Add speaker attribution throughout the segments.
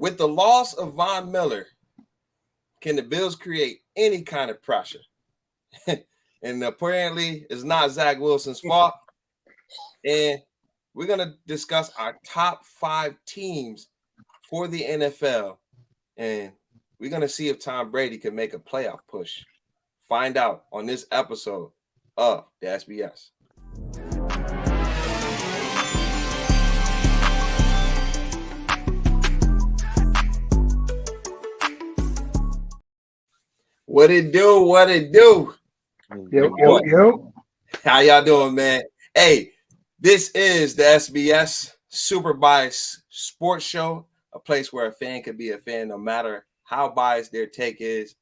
Speaker 1: With the loss of Von Miller, can the Bills create any kind of pressure? And apparently, it's not Zach Wilson's fault. And we're going to discuss our top 5 teams for the NFL. And we're going to see if Tom Brady can make a playoff push. Find out on this episode of the SBS. What it do? What it do?
Speaker 2: Yo.
Speaker 1: How y'all doing, man? Hey, this is the SBS Super Bias Sports Show, a place where a fan can be a fan no matter how biased their take is.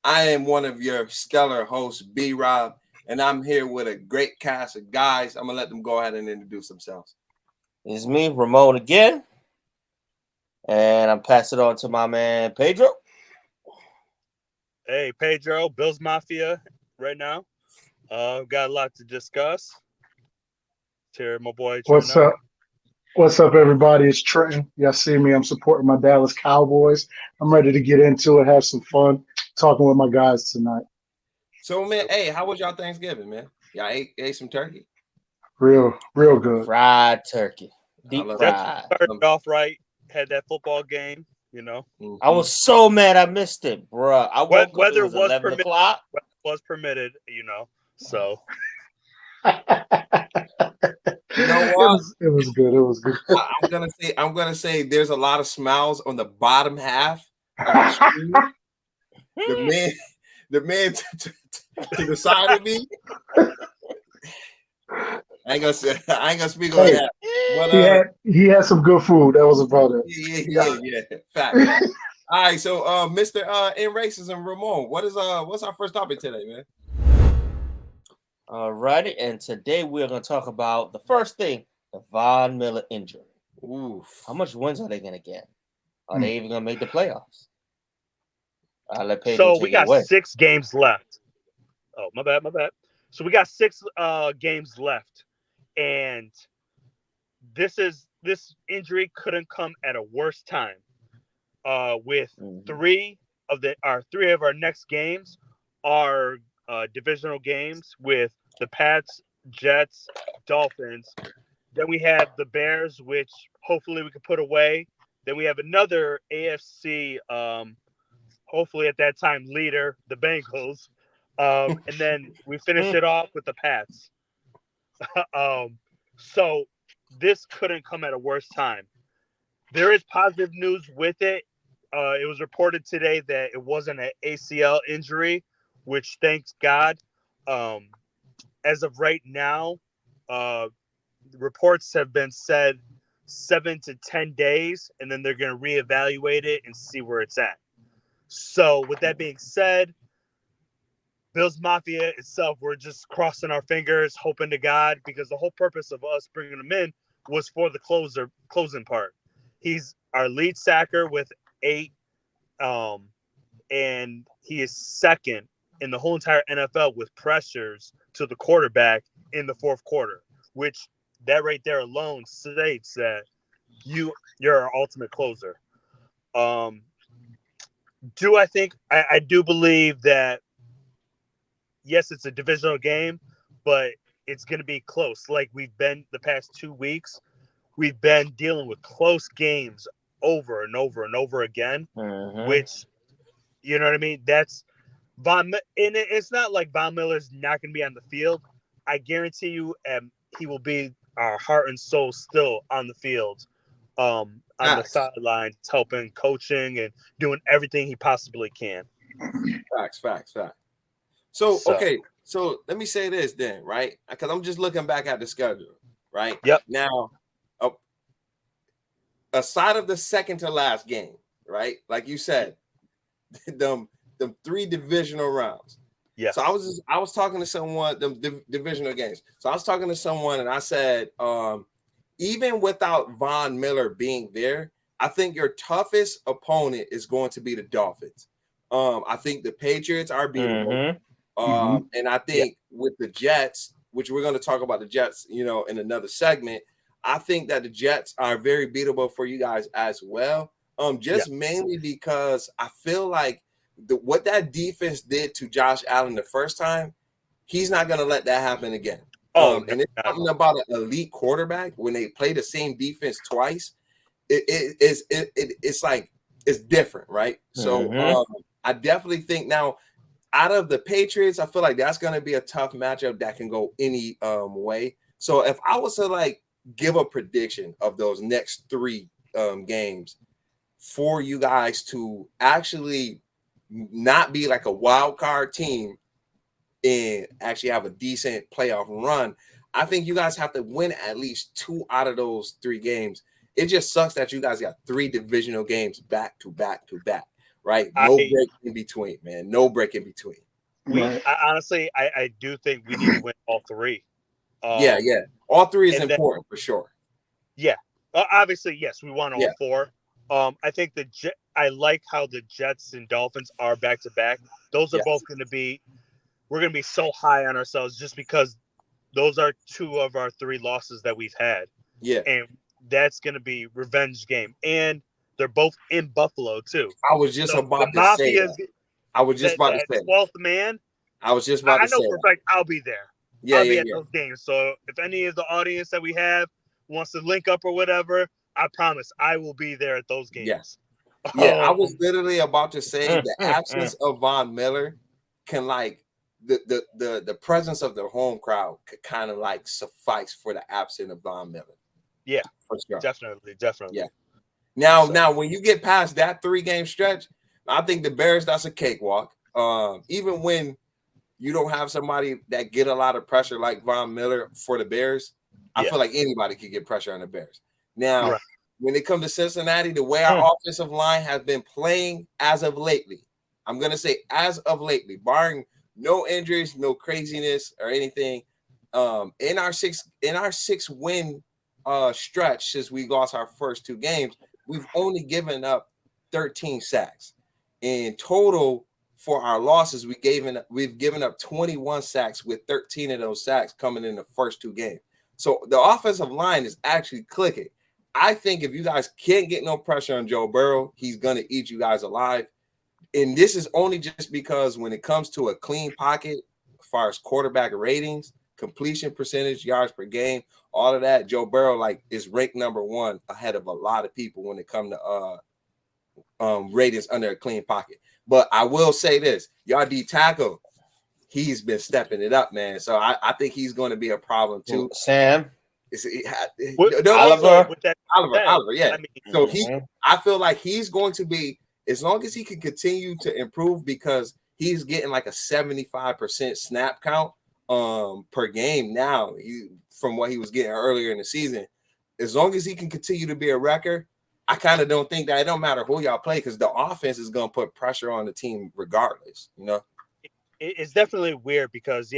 Speaker 1: I am one of your stellar hosts, B-Rob, and I'm here with a great cast of guys. I'm going to let them go ahead and introduce themselves.
Speaker 3: It's me, Ramon, again. And I'm passing it on to my man, Pedro.
Speaker 4: Hey, Pedro, Bills Mafia right now. Got a lot to discuss. Here, my boy.
Speaker 2: What's up? What's up, everybody? It's Trenton. Y'all see me. I'm supporting my Dallas Cowboys. I'm ready to get into it, have some fun, talking with my guys tonight.
Speaker 1: So, man, hey, how was y'all Thanksgiving, man? Y'all ate some turkey?
Speaker 2: Real good.
Speaker 3: Fried turkey. Deep fried.
Speaker 4: Started off right. Had that football game. You know,
Speaker 3: I was so mad I missed it, bro. I woke up,
Speaker 4: weather
Speaker 3: it was 11
Speaker 4: permitted.
Speaker 3: o'clock.
Speaker 4: Was permitted, you know. So
Speaker 1: you know what?
Speaker 2: It was good. It was good.
Speaker 1: I'm gonna say there's a lot of smiles on the bottom half of the screen. The man to the side of me. I ain't gonna speak on that. But,
Speaker 2: he had some good food. That was about it.
Speaker 1: Yeah. Fact. All right, so Mr. In Racism, Ramon, what's our first topic today, man?
Speaker 3: All righty, and today we're gonna talk about the first thing, the Von Miller injury.
Speaker 1: Oof.
Speaker 3: How much wins are they gonna get? Are they even gonna make the playoffs? I'll let Pedro
Speaker 4: so we got 6 games left. Oh, my bad. So we got 6 games left. And this injury couldn't come at a worse time. With 3 of our next games are divisional games with the Pats, Jets, Dolphins. Then we have the Bears, which hopefully we can put away. Then we have another AFC, hopefully at that time leader, the Bengals. And then we finish it off with the Pats. So this couldn't come at a worse time. There is positive news with it. It was reported today that it wasn't an ACL injury, which thanks God. As of right now, reports have been said 7 to 10 days, and then they're going to reevaluate it and see where it's at. So with that being said, Bills Mafia itself, we're just crossing our fingers, hoping to God, because the whole purpose of us bringing him in was for the closing part. He's our lead sacker with 8, and he is second in the whole entire NFL with pressures to the quarterback in the fourth quarter, which that right there alone states that you're our ultimate closer. I do believe that, yes, it's a divisional game, but it's going to be close. Like we've been the past 2 weeks, we've been dealing with close games over and over and over again, which, you know what I mean? That's and it's not like Von Miller's not going to be on the field. I guarantee you he will be our heart and soul still on the field, on the sidelines, helping, coaching, and doing everything he possibly can.
Speaker 1: Facts. So, okay, so let me say this then, right? Because I'm just looking back at the schedule, right?
Speaker 4: Yep.
Speaker 1: Now, aside of the second to last game, right? Like you said, them 3 divisional rounds.
Speaker 4: Yeah.
Speaker 1: So I was talking to someone, the divisional games. So I was talking to someone and I said, even without Von Miller being there, I think your toughest opponent is going to be the Dolphins. I think the Patriots are beatable. And I think with the Jets, which we're going to talk about the Jets, in another segment, I think that the Jets are very beatable for you guys as well. Just mainly because I feel like what that defense did to Josh Allen the first time, he's not going to let that happen again. And it's something about an elite quarterback when they play the same defense twice. It's like it's different, right? So I definitely think now out of the Patriots, I feel like that's going to be a tough matchup that can go any way. So if I was to like give a prediction of those next 3 games for you guys to actually not be like a wild card team and actually have a decent playoff run, I think you guys have to win at least 2 out of those 3 games. It just sucks that you guys got 3 divisional games back to back to back, right? No break in between, man. No break in between.
Speaker 4: Honestly, I do think we need to win all 3.
Speaker 1: Yeah. All 3 is important for sure.
Speaker 4: Yeah. Obviously, yes, we won all 4. I think I like how the Jets and Dolphins are back to back. Those are both going to be. We're going to be so high on ourselves just because those are 2 of our 3 losses that we've had.
Speaker 1: Yeah.
Speaker 4: And that's going to be revenge game. And they're both in Buffalo, too.
Speaker 1: I was just about to say that. I was just about to say
Speaker 4: 12th man.
Speaker 1: I was just about to say
Speaker 4: I know for a fact I'll be there.
Speaker 1: Yeah,
Speaker 4: I'll be at those games. So if any of the audience that we have wants to link up or whatever, I promise I will be there at those games.
Speaker 1: Yes. Yeah, I was literally about to say the absence of Von Miller can like the presence of the home crowd could kind of like suffice for the absence of Von Miller.
Speaker 4: Yeah,
Speaker 1: for sure.
Speaker 4: Definitely.
Speaker 1: Yeah. Now, when you get past that 3-game stretch, I think the Bears, that's a cakewalk. Even when you don't have somebody that get a lot of pressure like Von Miller for the Bears, I feel like anybody could get pressure on the Bears. Now, when it comes to Cincinnati, the way our offensive line has been playing as of lately, I'm going to say as of lately, barring no injuries, no craziness or anything, in our 6-win stretch since we lost our first 2 games, we've only given up 13 sacks. In total, for our losses, we've given up 21 sacks, with 13 of those sacks coming in the first 2 games. So the offensive line is actually clicking. I think if you guys can't get no pressure on Joe Burrow, he's going to eat you guys alive. And this is only just because when it comes to a clean pocket, as far as quarterback ratings, completion percentage, yards per game, all of that, Joe Burrow like is ranked number 1 ahead of a lot of people when it comes to ratings under a clean pocket. But I will say this, y'all D tackle, he's been stepping it up, man. So I think he's going to be a problem too.
Speaker 3: Sam.
Speaker 1: Oliver, yeah.
Speaker 4: I mean,
Speaker 1: so I feel like he's going to be, as long as he can continue to improve, because he's getting like a 75% snap count per game now, from what he was getting earlier in the season. As long as he can continue to be a wrecker, I kind of don't think that it don't matter who y'all play, because the offense is going to put pressure on the team regardless, you know?
Speaker 4: It's definitely weird because,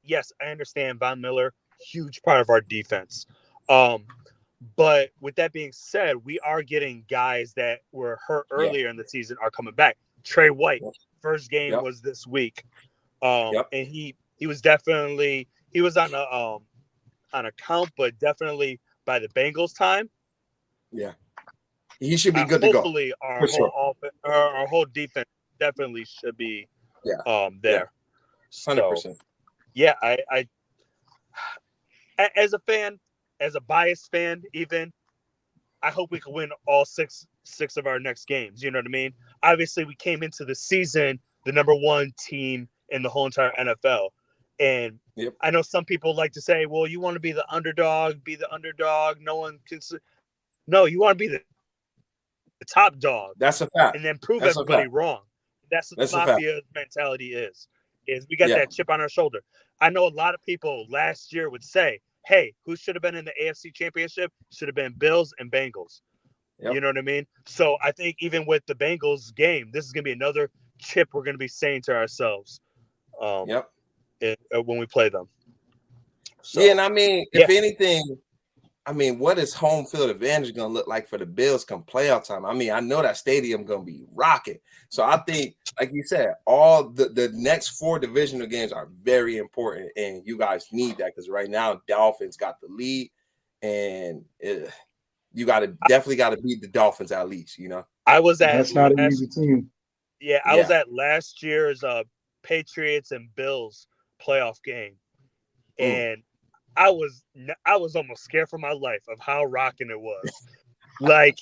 Speaker 4: yes, I understand Von Miller, huge part of our defense. But with that being said, we are getting guys that were hurt earlier in the season are coming back. Trey White, first game was this week. And he was definitely, he was on a count, but definitely by the Bengals time. Yeah.
Speaker 1: He should be good to go.
Speaker 4: Hopefully our whole defense definitely should be there.
Speaker 1: 100%.
Speaker 4: Yeah, I as a fan, as a biased fan, even, I hope we can win all six of our next games. You know what I mean? Obviously, we came into the season the number 1 team in the whole entire NFL. And I know some people like to say, well, you want to be the underdog. No one can. No, you want to be the top dog.
Speaker 1: That's a fact.
Speaker 4: And then prove everybody wrong. That's what the Mafia mentality is we got that chip on our shoulder. I know a lot of people last year would say, hey, who should have been in the AFC Championship? Should have been Bills and Bengals. You know what I mean? So I think even with the Bengals game, this is going to be another chip we're going to be saying to ourselves when we play them. So,
Speaker 1: and I mean, if anything, I mean, what is home field advantage going to look like for the Bills come playoff time? I mean, I know that stadium going to be rocking. So I think, like you said, all the next 4 divisional games are very important, and you guys need that, because right now Dolphins got the lead, and you definitely got to beat the Dolphins at least, you know.
Speaker 4: I was at
Speaker 2: That's not an
Speaker 4: last,
Speaker 2: easy team.
Speaker 4: yeah, I was at last year's Patriots and Bills playoff game, and I was almost scared for my life of how rocking it was. Like,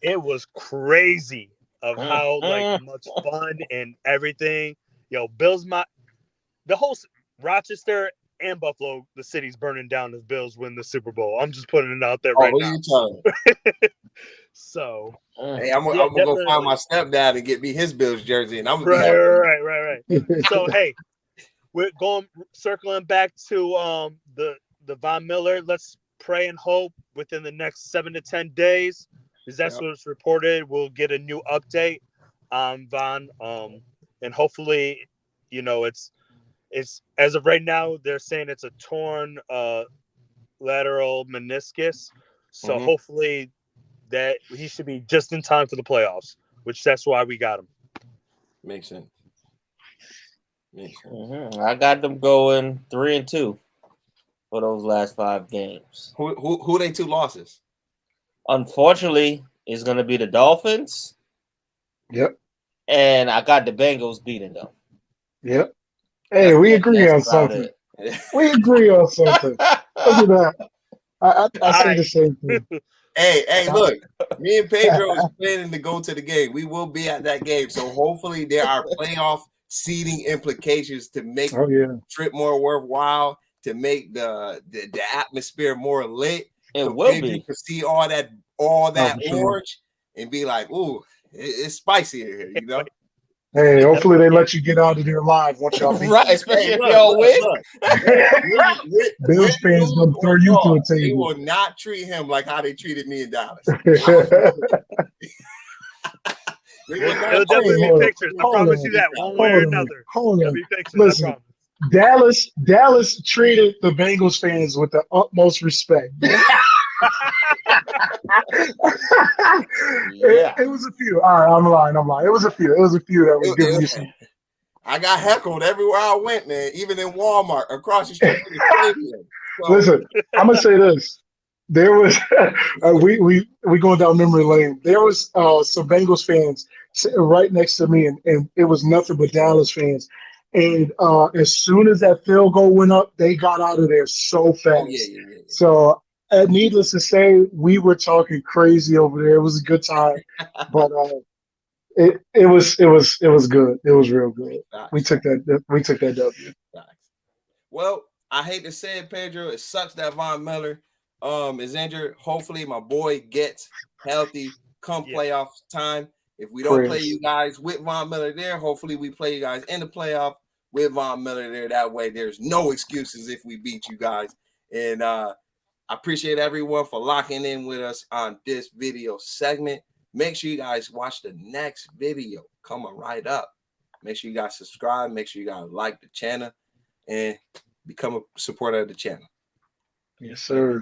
Speaker 4: it was crazy of how like much fun and everything. Yo, Bills, the whole Rochester and Buffalo, the city's burning down if Bills win the Super Bowl. I'm just putting it out there right
Speaker 1: what
Speaker 4: now.
Speaker 1: are you telling me?
Speaker 4: So,
Speaker 1: Hey, I'm
Speaker 4: yeah,
Speaker 1: gonna go
Speaker 4: definitely.
Speaker 1: find my stepdad and get me his Bills jersey, and I'm gonna be
Speaker 4: right. So, hey, we're circling back to the Von Miller. Let's pray and hope within the next 7 to 10 days, because that's what's reported. We'll get a new update on Von, and hopefully, you know, it's as of right now they're saying it's a torn lateral meniscus, so hopefully that he should be just in time for the playoffs, which that's why we got him.
Speaker 1: Makes sense.
Speaker 3: I got them going 3-2 for those last 5 games.
Speaker 1: Who they 2 losses?
Speaker 3: Unfortunately, it's going to be the Dolphins.
Speaker 2: Yep.
Speaker 3: And I got the Bengals beating them.
Speaker 2: Yep. Hey, we agree on something. We agree on something. Look at that. I say the same thing.
Speaker 1: Hey, look, me and Pedro is planning to go to the game. We will be at that game. So hopefully there are playoff seeding implications to make the trip more worthwhile, to make the atmosphere more lit.
Speaker 3: It
Speaker 1: so
Speaker 3: will
Speaker 1: maybe
Speaker 3: be.
Speaker 1: you can see all that orange and be like, ooh, it's spicy in here, you know?
Speaker 2: Hey, hopefully they let you get out of there alive once y'all beat
Speaker 3: right, especially if y'all win.
Speaker 2: Bills fans gonna throw you to a
Speaker 1: They
Speaker 2: table.
Speaker 1: will not treat him like how they treated me in Dallas.
Speaker 4: It'll definitely be pictures. I promise you that, one way or another. It'll be pictures.
Speaker 2: Listen,
Speaker 4: I promise.
Speaker 2: Dallas treated the Bengals fans with the utmost respect. It was a few. All right, I'm lying. It was a few. It was a few that was giving me some.
Speaker 1: I got heckled everywhere I went, man. Even in Walmart, across the street from the stadium. So,
Speaker 2: listen, I'm gonna say this. There was we going down memory lane. There was some Bengals fans sitting right next to me, and it was nothing but Dallas fans. And as soon as that field goal went up, they got out of there so fast.
Speaker 1: Yeah.
Speaker 2: So, needless to say, we were talking crazy over there. It was a good time, but it was good. It was real good.
Speaker 1: Facts.
Speaker 2: We took that W.
Speaker 1: Facts. Well, I hate to say it, Pedro. It sucks that Von Miller is injured. Hopefully, my boy gets healthy come playoff time. If we don't play you guys with Von Miller there, hopefully we play you guys in the playoff with Von Miller there. That way, there's no excuses if we beat you guys. And I appreciate everyone for locking in with us on this video segment. Make sure you guys watch the next video coming right up. Make sure you guys subscribe. Make sure you guys like the channel and become a supporter of the channel.
Speaker 2: Yes, sir.